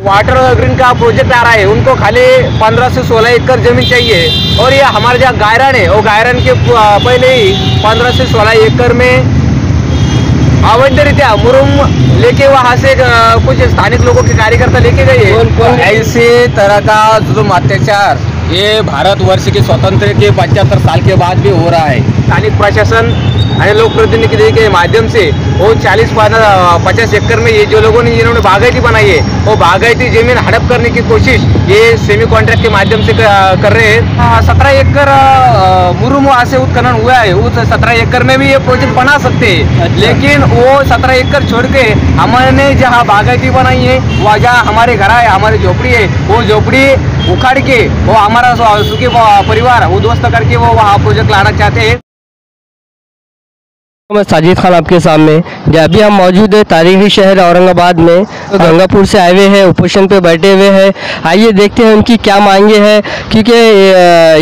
Water green का project आ रहा है, उनको खाली 15 से 16 एकड़ जमीन चाहिए। और ये हमारे जहाँ गायरन है, वो गायरन के पहले ही 15 से 16 एकड़ में अवैधरीत्या मुरुम लेके वहाँ से कुछ स्थानिक लोगों के कार्यकर्ता लेके गए। ऐसे तरह का जुल्म अत्याचार ये भारतवर्ष के स्वतंत्र के 75 साल के बाद भी हो रहा है। स्थानिक प्रशासन और लोक प्रतिनिधि के माध्यम से वो 40-50 एकड़ में ये जो लोगों ने जिन्होंने बागायती बनाई है, वो बागायती जमीन हड़प करने की कोशिश ये सेमी कॉन्ट्रैक्ट के माध्यम से कर रहे हैं। 17 एकड़ मुरुम वहाँ से उत्खनन हुआ है, उस 17 एकड़ में भी ये प्रोजेक्ट बना सकते हैं। लेकिन वो 17 एकड़ छोड़ के हमने जहाँ बागायती बनाई है, वहाँ जहाँ हमारे घर है, हमारी झोपड़ी है, वो झोपड़ी उखाड़ के वो हमारा सुखी परिवार उद्ध्वस्त करके वो वहाँ प्रोजेक्ट लाना चाहते हैं। मैं साजिद खान आपके सामने, जब अभी हम मौजूद है तारीखी शहर औरंगाबाद में, तो गंगापुर से आए हुए हैं, उपोषण पे बैठे हुए हैं। आइए देखते हैं उनकी क्या मांगे हैं, क्योंकि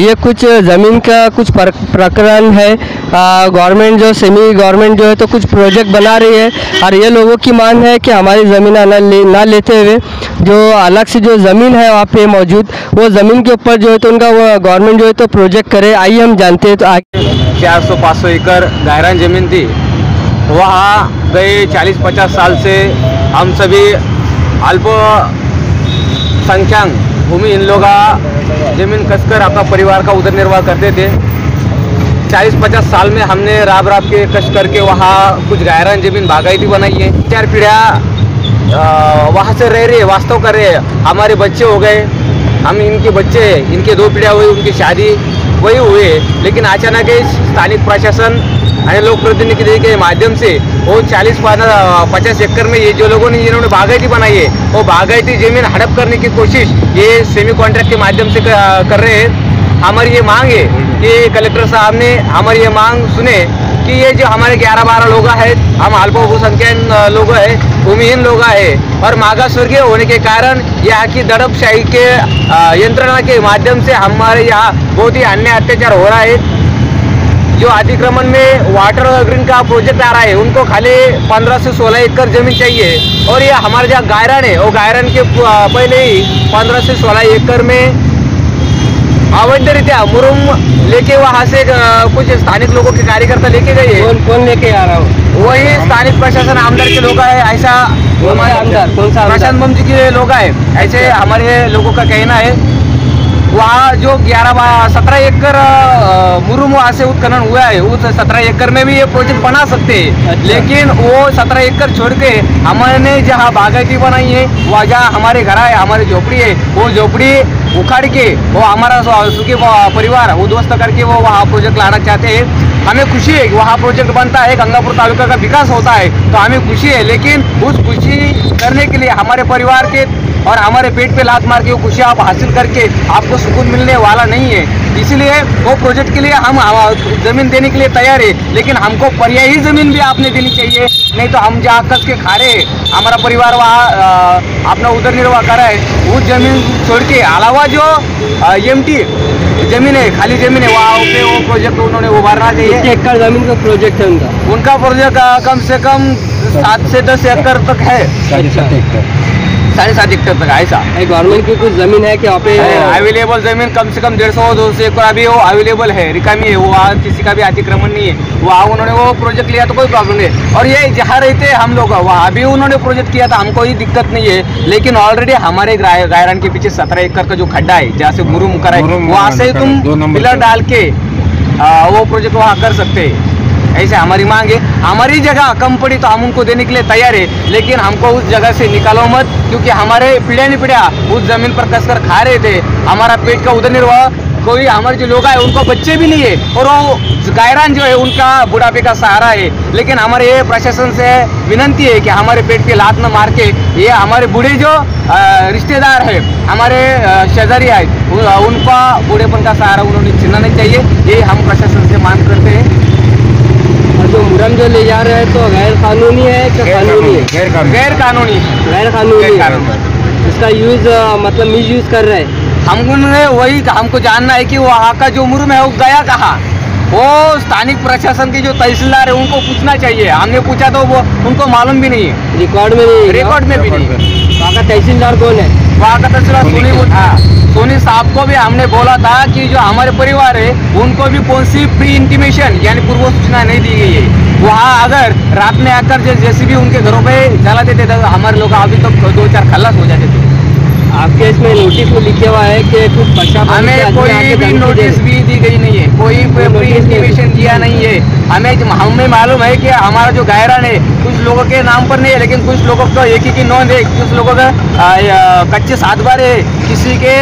ये कुछ ज़मीन का कुछ प्रकरण है। गवर्नमेंट जो सेमी गवर्नमेंट जो है तो कुछ प्रोजेक्ट बना रही है, और ये लोगों की मांग है कि हमारी ज़मीन ना लेते हुए जो अलग से जो ज़मीन है वहाँ पे मौजूद, वो ज़मीन के ऊपर जो है तो उनका वो गवर्नमेंट जो है तो प्रोजेक्ट करे। आइए हम जानते हैं। तो 400-500 एकड़ गायरन जमीन थी, वहाँ गए 40-50 साल से हम सभी अल्पसंख्यक भूमि इन लोग जमीन कसकर अपना परिवार का उदर निर्वाह करते थे। 40-50 साल में हमने राब के कष्ट करके वहाँ कुछ गायरन जमीन बागायती बनाई है। 4 पीढ़ियाँ वहाँ से रह रही है, वास्तव कर रहे हैं। हमारे बच्चे हो गए, हम इनके बच्चे, इनके 2 पीढ़ियाँ हुई, उनकी शादी वही हुए। लेकिन अचानक स्थानिक प्रशासन और लोक प्रतिनिधि के माध्यम से वो 40-50 एकड़ में ये जो लोगों ने जिन्होंने बागायती बनाई है, वो बागायती जमीन हड़प करने की कोशिश ये सेमी कॉन्ट्रैक्ट के माध्यम से कर रहे हैं। हमारी ये मांग है कि कलेक्टर साहब ने हमारी ये मांग सुने कि ये जो हमारे 11-12 लोग हैं, हम अल्पसंख्यक लोग हैं, भूमिहीन लोग हैं, और मागासवर्गीय होने के कारण यहाँ की दड़पशाही के यंत्रणा के माध्यम से हमारे यहाँ बहुत ही अन्याय अत्याचार हो रहा है। जो अतिक्रमण में वाटर ग्रीन का प्रोजेक्ट आ रहा है, उनको खाली 15 से 16 एकड़ जमीन चाहिए। और ये हमारे जहाँ गायरन है, वो गायरन के पहले ही 15 से 16 एकड़ में अवैधरीत्या मुरुम लेके वहाँ से कुछ स्थानिक लोगों के कार्यकर्ता लेके गए। कौन लेके आ रहा हो? वही स्थानिक प्रशासन आमदार के लोग है, ऐसा हमारे आमदार कौन सा प्रशासन बम जी के लोग है, ऐसे हमारे लोगों का कहना है। वहाँ जो 17 एकड़ मुरुम वहाँ से उत्खनन हुआ है, उस 17 एकड़ में भी ये प्रोजेक्ट बना सकते हैं। लेकिन वो 17 एकड़ छोड़ के हमने जहाँ बागायती बनाई है, वहाँ जहाँ हमारे घर है, हमारी झोपड़ी है, वो झोपड़ी उखाड़ के वो हमारा सुखी परिवार उद्ध्वस्त करके वो वहाँ प्रोजेक्ट लाना चाहते हैं। हमें खुशी है कि वहाँ प्रोजेक्ट बनता है, गंगापुर तालुका का विकास होता है, तो हमें खुशी है। लेकिन उस खुशी करने के लिए हमारे परिवार के और हमारे पेट पे लात मार के वो खुशी आप हासिल करके आपको सुकून मिलने वाला नहीं है। इसलिए वो प्रोजेक्ट के लिए हम ज़मीन देने के लिए तैयार है, लेकिन हमको पर्यायी ज़मीन भी आपने देनी चाहिए। नहीं तो हम जहाँ कस के खा रहे हैं, हमारा परिवार वहाँ अपना उदर निर्वाह कर रहा है, उस ज़मीन छोड़ के अलावा जो एमटी जमीन है, खाली ज़मीन है, वहाँ पे वो प्रोजेक्ट उन्होंने उभारना चाहिए। 1 एकड़ ज़मीन का प्रोजेक्ट है उनका प्रोजेक्ट कम से कम 7 से 10 एकड़ तक है, 7.5 एकड़ तक ऐसा। गवर्नमेंट की कुछ ज़मीन है कि वहाँ पे अवेलेबल ज़मीन कम से कम 150-200 एकड़ अभी वो अवेलेबल है, रिकामी है, वो वहाँ किसी का भी अतिक्रमण नहीं है। वहाँ उन्होंने वो प्रोजेक्ट लिया तो कोई प्रॉब्लम नहीं। और ये जहाँ रहते हम लोग, वहाँ भी उन्होंने प्रोजेक्ट किया था, हमको कोई दिक्कत नहीं है। लेकिन ऑलरेडी हमारे गायरन के पीछे 17 एकड़ का जो खड्डा है, जहाँ से मुरुम करा है, वहाँ से तुम पिलर डाल के वो प्रोजेक्ट वहाँ कर सकते हैं। ऐसे हमारी मांग है। हमारी जगह कम पड़ी तो हम उनको देने के लिए तैयार है, लेकिन हमको उस जगह से निकालो मत, क्योंकि हमारे पीढ़ियाँ उस जमीन पर कसकर खा रहे थे। हमारा पेट का उदर निर्वाह, कोई हमारे जो लोग हैं उनको बच्चे भी नहीं है, और वो गायरन जो है उनका बुढ़ापे का सहारा है। लेकिन हमारे ये प्रशासन से विनंती है कि हमारे पेट पे लात न मार के ये हमारे बूढ़े जो रिश्तेदार है, हमारे शेजारी है, उनका बूढ़ेपन का सहारा उन्होंने छीनना नहीं चाहिए। ये हम प्रशासन से मांग करते हैं। और जो मुरुम जो ले जा रहे हैं तो गैर कानूनी है क्या कानूनी है? गैर कानूनी इसका यूज मतलब मिस यूज कर रहे हैं। हमको जानना है कि वहाँ का जो मुरुम है वो गया कहाँ। वो स्थानिक प्रशासन के जो तहसीलदार है उनको पूछना चाहिए। हमने पूछा तो वो उनको मालूम भी नहीं है, रिकॉर्ड में भी नहीं है। का तहसीलदार कौन है? वहाँ का तहसीलदार सोनी साहब को भी हमने बोला था कि जो हमारे परिवार है उनको भी कौन सी प्री इंटीमेशन यानी पूर्व सूचना नहीं दी गई है। वहाँ अगर रात में आकर जैसे भी उनके घरों पे जला देते थे तो हमारे लोग अभी तक 2-4 खल्लास हो जाते थे। आपके इसमें नोटिस में लिखे हुआ है कि कुछ प्रशासन हमें कोई भी नोटिस भी दी गई नहीं है, कोई प्री इंटीमेशन दिया नहीं है। हमें मालूम है कि हमारा जो गायरन है कुछ लोगों के नाम पर नहीं है, लेकिन कुछ लोगों का एक ही की नोंद है, कुछ लोगों का कच्चे 7 बार है, किसी के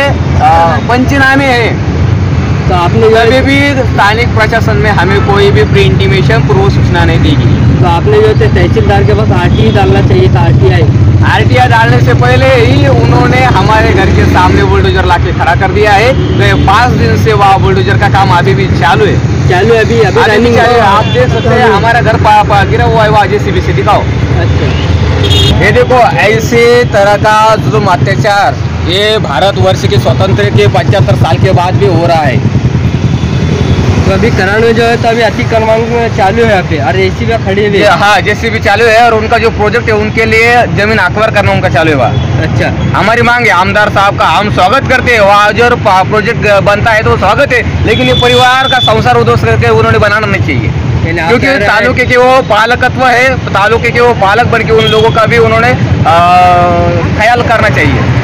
पंचनामे है। तो आपने कभी भी स्थानिक प्रशासन में हमें कोई भी प्री इंटीमेशन पूर्व सूचना नहीं दी गई। तो आपने जो तहसीलदार के पास आरटीआई डालना चाहिए था। आरटीआई डालने से पहले ही उन्होंने हमारे घर के सामने बुलडोजर लाके खड़ा कर दिया है। तो 5 दिन से वहाँ बुलडोजर का काम अभी भी चालू है। अभी रनिंग चालू है। आप देख सकते हैं हमारा घर गिरा हुआ है, वहाँ जेसीबी से दिखाओ। अच्छा, ये देखो ऐसे तरह का जुल्म अत्याचार ये भारतवर्ष के स्वतंत्र के 75 साल के बाद भी हो रहा है। तो अभी करान में जो है तो अभी अतिक्रमण चालू है यहाँ पे और जेसीबी खड़ी हुई है। हाँ, जेसीबी चालू है और उनका जो प्रोजेक्ट है उनके लिए जमीन अक्वायर करना उनका चालू है। अच्छा, हमारी मांग है आमदार साहब का, हम स्वागत करते हैं। वहाँ जो प्रोजेक्ट बनता है तो स्वागत है, लेकिन ये परिवार का संसार उद्ध्वस्त करके उन्होंने बनाना नहीं चाहिए, क्योंकि तालुके के वो पालकत्व है, तालुके के वो पालक बन के उन लोगों का भी उन्होंने ख्याल करना चाहिए।